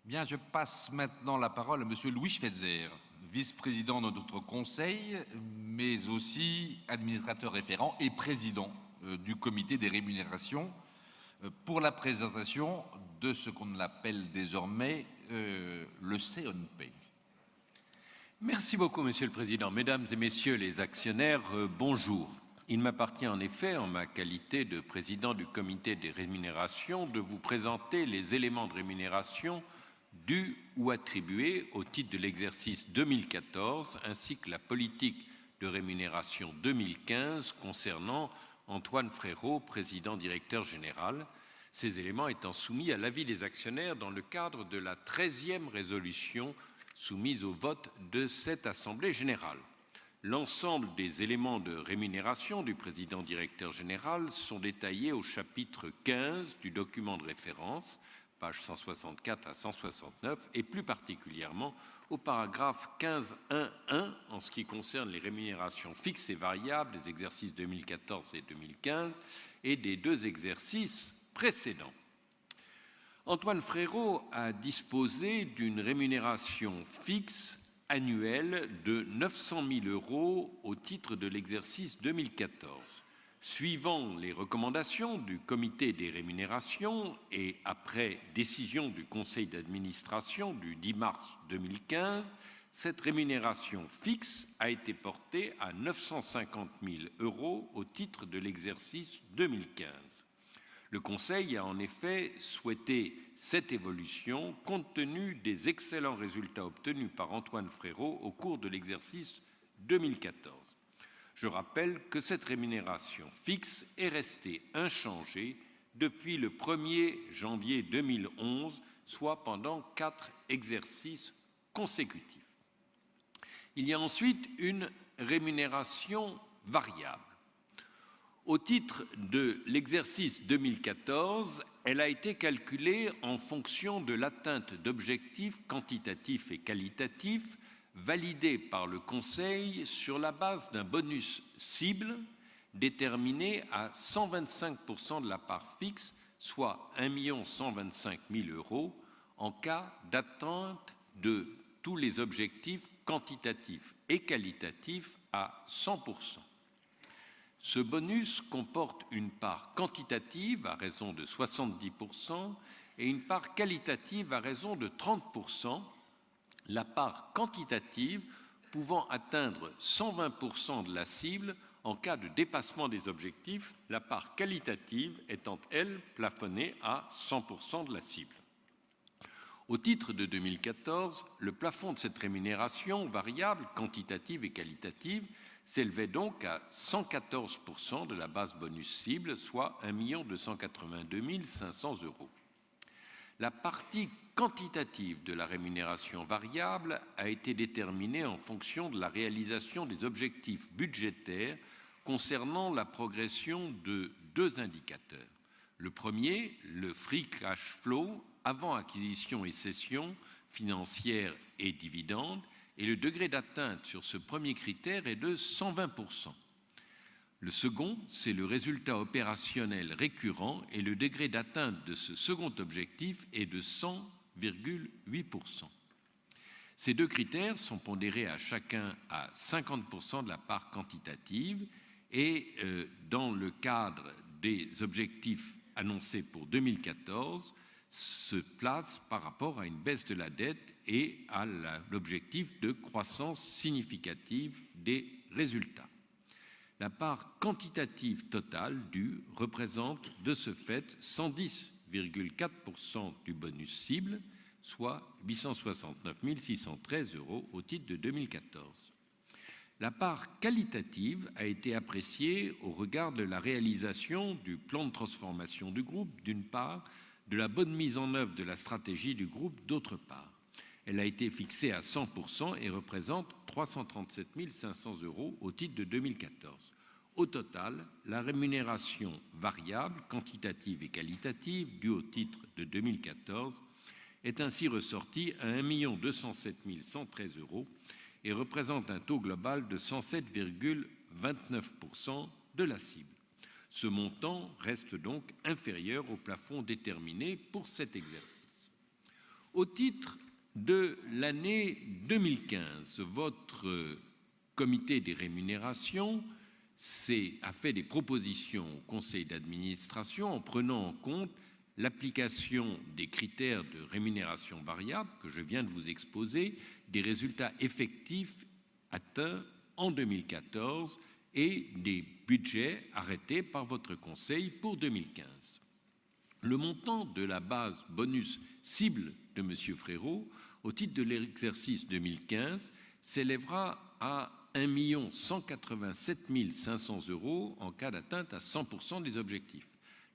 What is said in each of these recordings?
Bien, je passe maintenant la parole à Monsieur Louis Schweitzer, vice-président de notre conseil, mais aussi administrateur référent et président du comité des rémunérations pour la présentation de ce qu'on appelle désormais le CONP. Merci beaucoup, Monsieur le Président. Mesdames et Messieurs les actionnaires, bonjour. Il m'appartient en effet, en ma qualité de président du comité des rémunérations, de vous présenter les éléments de rémunération dus ou attribués au titre de l'exercice 2014, ainsi que la politique de rémunération 2015 concernant Antoine Frérot, président directeur général, ces éléments étant soumis à l'avis des actionnaires dans le cadre de la 13e résolution soumise au vote de cette Assemblée générale. L'ensemble des éléments de rémunération du président directeur général sont détaillés au chapitre 15 du document de référence, pages 164 à 169, et plus particulièrement au paragraphe 15.1.1 en ce qui concerne les rémunérations fixes et variables des exercices 2014 et 2015 et des deux exercices précédents. Antoine Frérot a disposé d'une rémunération fixe annuelle de 900 000 € au titre de l'exercice 2014. Suivant les recommandations du comité des rémunérations et après décision du conseil d'administration du 10 mars 2015, cette rémunération fixe a été portée à 950 000 € au titre de l'exercice 2015. Le Conseil a en effet souhaité cette évolution compte tenu des excellents résultats obtenus par Antoine Frérot au cours de l'exercice 2014. Je rappelle que cette rémunération fixe est restée inchangée depuis le 1er janvier 2011, soit pendant 4 exercices consécutifs. Il y a ensuite une rémunération variable. Au titre de l'exercice 2014, elle a été calculée en fonction de l'atteinte d'objectifs quantitatifs et qualitatifs validés par le Conseil sur la base d'un bonus cible déterminé à 125% de la part fixe, soit 1 125 000 € en cas d'atteinte de tous les objectifs quantitatifs et qualitatifs à 100%. Ce bonus comporte une part quantitative à raison de 70% et une part qualitative à raison de 30%, la part quantitative pouvant atteindre 120% de la cible en cas de dépassement des objectifs, la part qualitative étant, elle, plafonnée à 100% de la cible. Au titre de 2014, le plafond de cette rémunération variable, quantitative et qualitative, s'élevait donc à 114% de la base bonus cible, soit 1 282 500 €. La partie quantitative de la rémunération variable a été déterminée en fonction de la réalisation des objectifs budgétaires concernant la progression de 2 indicateurs. Le premier, le free cash flow, avant acquisition et cession financière et dividendes, et le degré d'atteinte sur ce premier critère est de 120%. Le second, c'est le résultat opérationnel récurrent et le degré d'atteinte de ce second objectif est de 100,8%. Ces deux critères sont pondérés à chacun à 50% de la part quantitative et dans le cadre des objectifs annoncés pour 2014, se place par rapport à une baisse de la dette et à l'objectif de croissance significative des résultats. La part quantitative totale due représente de ce fait 110,4% du bonus cible, soit 869 613 € au titre de 2014. La part qualitative a été appréciée au regard de la réalisation du plan de transformation du groupe, d'une part, de la bonne mise en œuvre de la stratégie du groupe, d'autre part. Elle a été fixée à 100% et représente 337 500 € au titre de 2014. Au total, la rémunération variable, quantitative et qualitative due au titre de 2014 est ainsi ressortie à 1 207 113 € et représente un taux global de 107,29% de la cible. Ce montant reste donc inférieur au plafond déterminé pour cet exercice. Au titre de l'année 2015, votre comité des rémunérations a fait des propositions au conseil d'administration en prenant en compte l'application des critères de rémunération variable que je viens de vous exposer, des résultats effectifs atteints en 2014 et des budgets arrêtés par votre conseil pour 2015. Le montant de la base bonus cible de M. Frérot au titre de l'exercice 2015 s'élèvera à 1 187 500 € en cas d'atteinte à 100% des objectifs.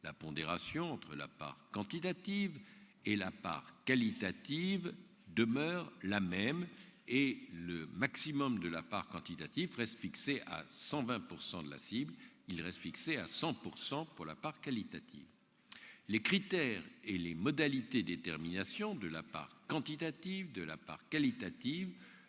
La pondération entre la part quantitative et la part qualitative demeure la même et le maximum de la part quantitative reste fixé à 120% de la cible, il reste fixé à 100% pour la part qualitative. Les critères et les modalités de détermination de la part quantitative, de la part qualitative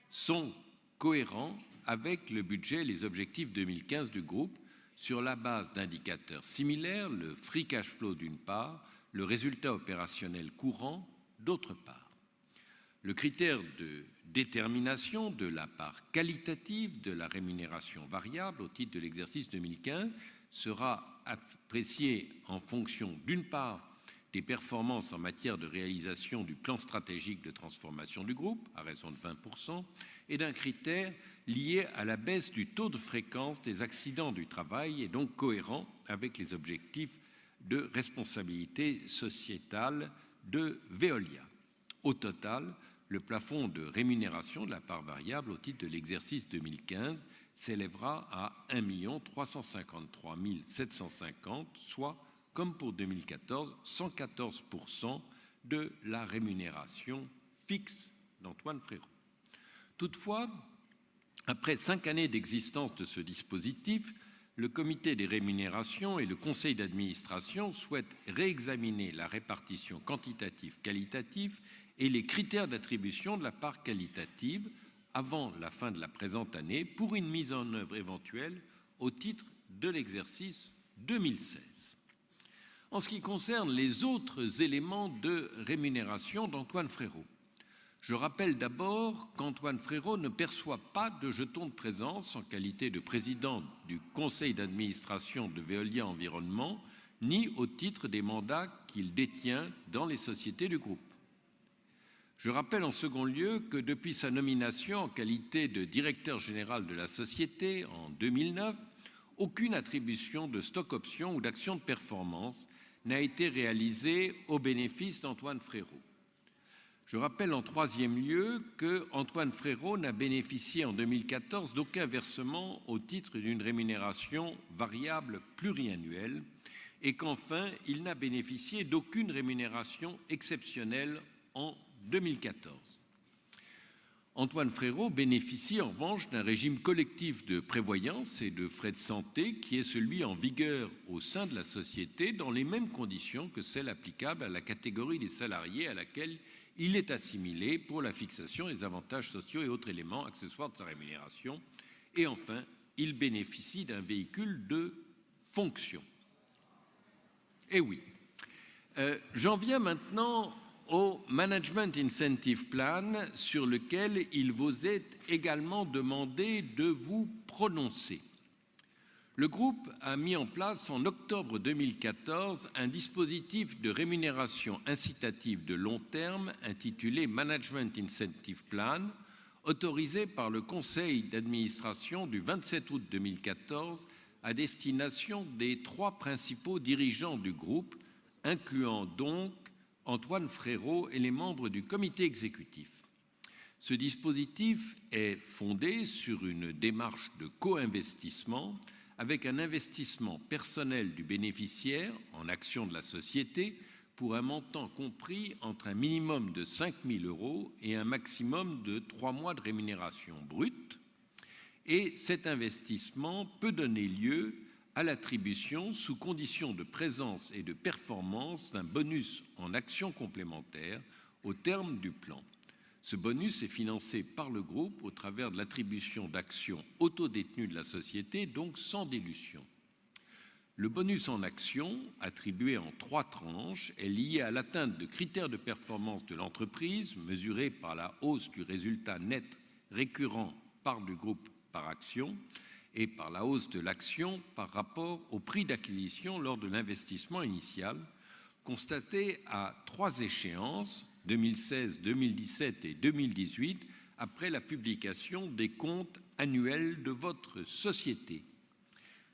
sont cohérents avec le budget et les objectifs 2015 du groupe sur la base d'indicateurs similaires, le free cash flow d'une part, le résultat opérationnel courant d'autre part. Le critère de détermination de la part qualitative de la rémunération variable au titre de l'exercice 2015 sera apprécié en fonction d'une part des performances en matière de réalisation du plan stratégique de transformation du groupe, à raison de 20%, et d'un critère lié à la baisse du taux de fréquence des accidents du travail et donc cohérent avec les objectifs de responsabilité sociétale de Veolia. Au total, le plafond de rémunération de la part variable au titre de l'exercice 2015 s'élèvera à 1 353 750, soit, comme pour 2014, 114% de la rémunération fixe d'Antoine Frérot. Toutefois, après 5 années d'existence de ce dispositif, le comité des rémunérations et le conseil d'administration souhaitent réexaminer la répartition quantitative-qualitative et les critères d'attribution de la part qualitative avant la fin de la présente année pour une mise en œuvre éventuelle au titre de l'exercice 2016. En ce qui concerne les autres éléments de rémunération d'Antoine Frérot, je rappelle d'abord qu'Antoine Frérot ne perçoit pas de jeton de présence en qualité de président du conseil d'administration de Veolia Environnement, ni au titre des mandats qu'il détient dans les sociétés du groupe. Je rappelle en second lieu que depuis sa nomination en qualité de directeur général de la société en 2009, aucune attribution de stock options ou d'actions de performance n'a été réalisée au bénéfice d'Antoine Frérot. Je rappelle en troisième lieu qu'Antoine Frérot n'a bénéficié en 2014 d'aucun versement au titre d'une rémunération variable pluriannuelle et qu'enfin, il n'a bénéficié d'aucune rémunération exceptionnelle en 2014. Antoine Frérot bénéficie en revanche d'un régime collectif de prévoyance et de frais de santé qui est celui en vigueur au sein de la société dans les mêmes conditions que celles applicables à la catégorie des salariés à laquelle il est assimilé pour la fixation des avantages sociaux et autres éléments accessoires de sa rémunération. Et enfin, il bénéficie d'un véhicule de fonction. Eh oui. J'en viens maintenant au Management Incentive Plan sur lequel il vous est également demandé de vous prononcer. Le groupe a mis en place en octobre 2014 un dispositif de rémunération incitative de long terme intitulé Management Incentive Plan, autorisé par le conseil d'administration du 27 août 2014 à destination des 3 principaux dirigeants du groupe, incluant donc Antoine Frérot et les membres du comité exécutif. Ce dispositif est fondé sur une démarche de co-investissement avec un investissement personnel du bénéficiaire en actions de la société pour un montant compris entre un minimum de 5 000 € et un maximum de 3 mois de rémunération brute. Et cet investissement peut donner lieu à l'attribution, sous condition de présence et de performance, d'un bonus en actions complémentaires au terme du plan. Ce bonus est financé par le groupe au travers de l'attribution d'actions autodétenues de la société, donc sans dilution. Le bonus en actions, attribué en 3 tranches, est lié à l'atteinte de critères de performance de l'entreprise, mesurés par la hausse du résultat net récurrent part du groupe par action et par la hausse de l'action par rapport au prix d'acquisition lors de l'investissement initial, constaté à 3 échéances, 2016, 2017 et 2018, après la publication des comptes annuels de votre société.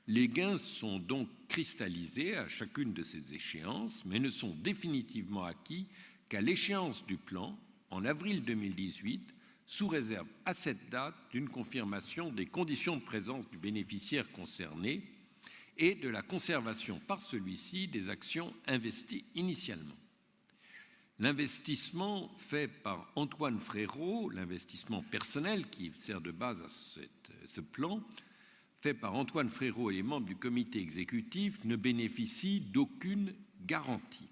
Les gains sont donc cristallisés à chacune de ces échéances, mais ne sont définitivement acquis qu'à l'échéance du plan, en avril 2018, sous réserve à cette date d'une confirmation des conditions de présence du bénéficiaire concerné et de la conservation par celui-ci des actions investies initialement. L'investissement fait par Antoine Frérot, l'investissement personnel qui sert de base à ce plan, fait par Antoine Frérot et les membres du comité exécutif, ne bénéficie d'aucune garantie.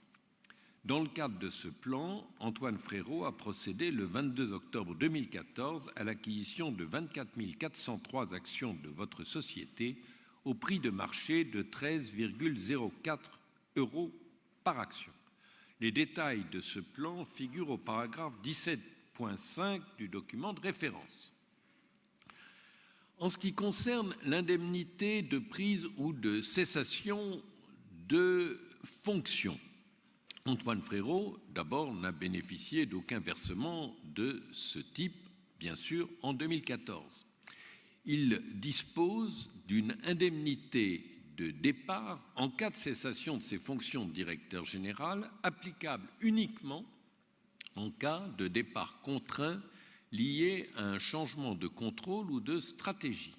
Dans le cadre de ce plan, Antoine Frérot a procédé le 22 octobre 2014 à l'acquisition de 24 403 actions de votre société au prix de marché de 13,04 € par action. Les détails de ce plan figurent au paragraphe 17.5 du document de référence. En ce qui concerne l'indemnité de prise ou de cessation de fonction, Antoine Frérot, d'abord, n'a bénéficié d'aucun versement de ce type, bien sûr, en 2014. Il dispose d'une indemnité de départ en cas de cessation de ses fonctions de directeur général, applicable uniquement en cas de départ contraint lié à un changement de contrôle ou de stratégie.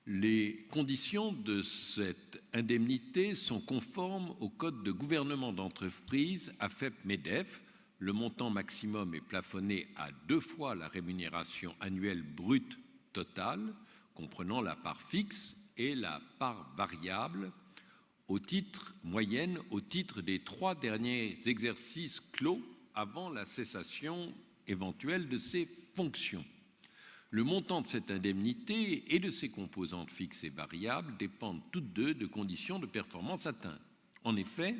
Les conditions de cette indemnité sont conformes au Code de gouvernement d'entreprise AFEP-MEDEF. Le montant maximum est plafonné à 2 fois la rémunération annuelle brute totale, comprenant la part fixe et la part variable, moyenne au titre des 3 derniers exercices clos avant la cessation éventuelle de ses fonctions. Le montant de cette indemnité et de ses composantes fixes et variables dépendent toutes deux de conditions de performance atteintes. En effet,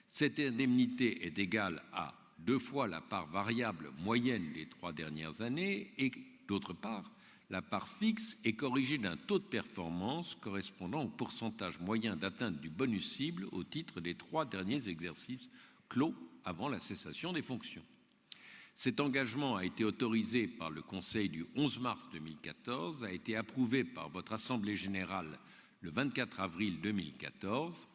cette indemnité est égale à 2 fois la part variable moyenne des 3 dernières années et, d'autre part, la part fixe est corrigée d'un taux de performance correspondant au pourcentage moyen d'atteinte du bonus cible au titre des 3 derniers exercices clos avant la cessation des fonctions. Cet engagement a été autorisé par le Conseil du 11 mars 2014, a été approuvé par votre Assemblée générale le 24 avril 2014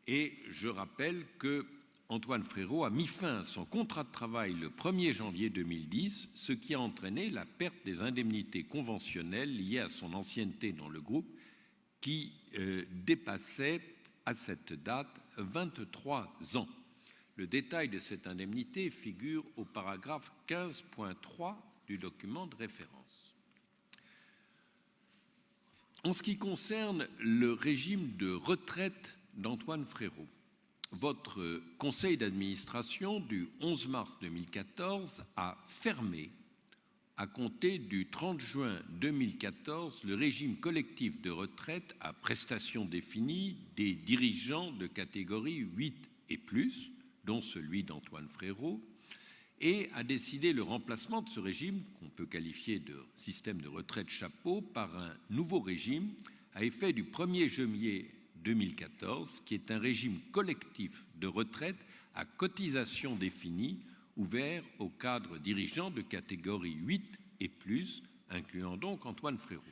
et je rappelle que Antoine Frérot a mis fin à son contrat de travail le 1er janvier 2010, ce qui a entraîné la perte des indemnités conventionnelles liées à son ancienneté dans le groupe qui dépassait à cette date 23 ans. Le détail de cette indemnité figure au paragraphe 15.3 du document de référence. En ce qui concerne le régime de retraite d'Antoine Frérot, votre conseil d'administration du 11 mars 2014 a fermé, à compter du 30 juin 2014, le régime collectif de retraite à prestations définies des dirigeants de catégorie 8 et plus, dont celui d'Antoine Frérot, et a décidé le remplacement de ce régime, qu'on peut qualifier de système de retraite chapeau, par un nouveau régime à effet du 1er janvier 2014, qui est un régime collectif de retraite à cotisation définie, ouvert aux cadres dirigeants de catégorie 8 et plus, incluant donc Antoine Frérot.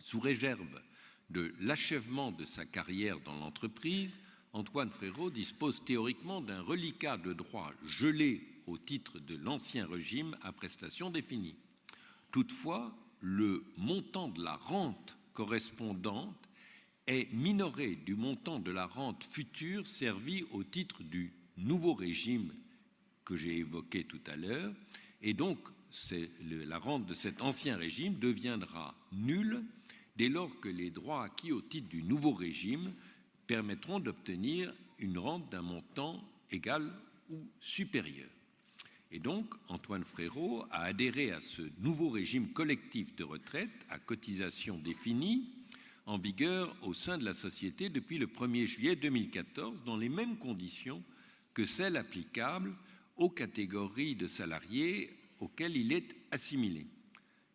Sous réserve de l'achèvement de sa carrière dans l'entreprise, Antoine Frérot dispose théoriquement d'un reliquat de droits gelé au titre de l'ancien régime à prestations définies. Toutefois, le montant de la rente correspondante est minoré du montant de la rente future servie au titre du nouveau régime que j'ai évoqué tout à l'heure, et donc la rente de cet ancien régime deviendra nulle dès lors que les droits acquis au titre du nouveau régime permettront d'obtenir une rente d'un montant égal ou supérieur. Et donc, Antoine Frérot a adhéré à ce nouveau régime collectif de retraite à cotisation définie en vigueur au sein de la société depuis le 1er juillet 2014 dans les mêmes conditions que celles applicables aux catégories de salariés auxquelles il est assimilé.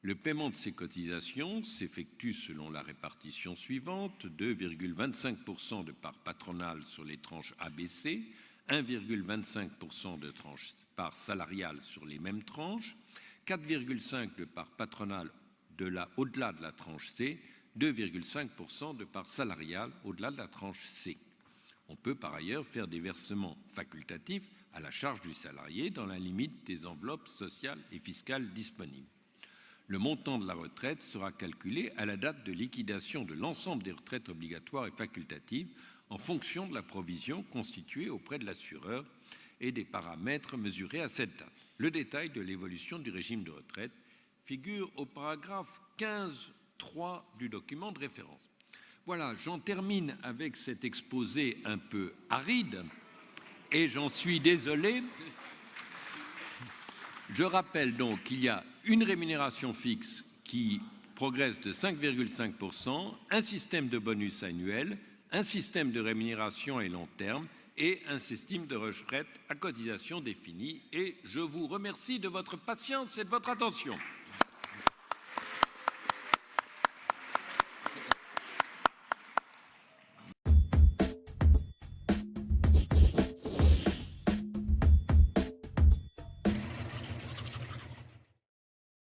Le paiement de ces cotisations s'effectue selon la répartition suivante: 2,25% de part patronale sur les tranches ABC, 1,25% de part salariale sur les mêmes tranches, 4,5% de part patronale au-delà de la tranche C, 2,5% de part salariale au-delà de la tranche C. On peut par ailleurs faire des versements facultatifs à la charge du salarié dans la limite des enveloppes sociales et fiscales disponibles. Le montant de la retraite sera calculé à la date de liquidation de l'ensemble des retraites obligatoires et facultatives en fonction de la provision constituée auprès de l'assureur et des paramètres mesurés à cette date. Le détail de l'évolution du régime de retraite figure au paragraphe 15.3 du document de référence. Voilà, j'en termine avec cet exposé un peu aride et j'en suis désolé. Je rappelle donc qu'il y a une rémunération fixe qui progresse de 5,5%, un système de bonus annuel, un système de rémunération à long terme et un système de retraite à cotisation définie. Et je vous remercie de votre patience et de votre attention.